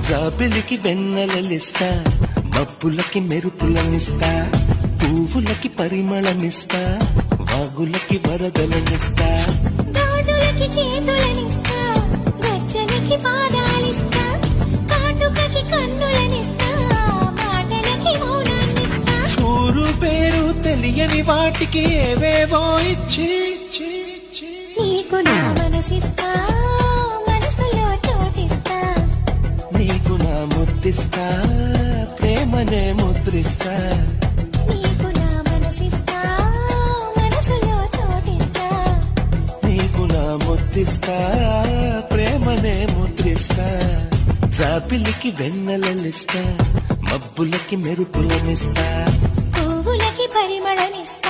జాబిలికి వెన్నెలలిస్తా, మబ్బులకి మెరుపులనిస్తా, పువ్వులకి పరిమళమిస్తా, వాగులకి వరదలనిస్తా, గాజులకి చేతులనిస్తా, గజ్జలకి పాదాలిస్తా, కాటుకకి కన్నులనిస్తా, మాటలకి మౌనాన్నిస్తా. ఊరు పేరు తెలియని వాటికి ఏవేవో ఇచ్చి నీకు నా మనసిస్తా, మనసులో చోటిస్తా, నీకు నా ముద్దిస్తా, ప్రేమనే ముద్రిస్తా. నీకు నా మనసిస్తా, మనసులో చోటిస్తా, నీకు నా ముద్దిస్తా, ప్రేమనే ముద్రిస్తా. జాబిలికి వెన్నెలలిస్తా, మబ్బులకి మెరుపులనిస్తా, పువ్వులకి పరిమళనిస్తా.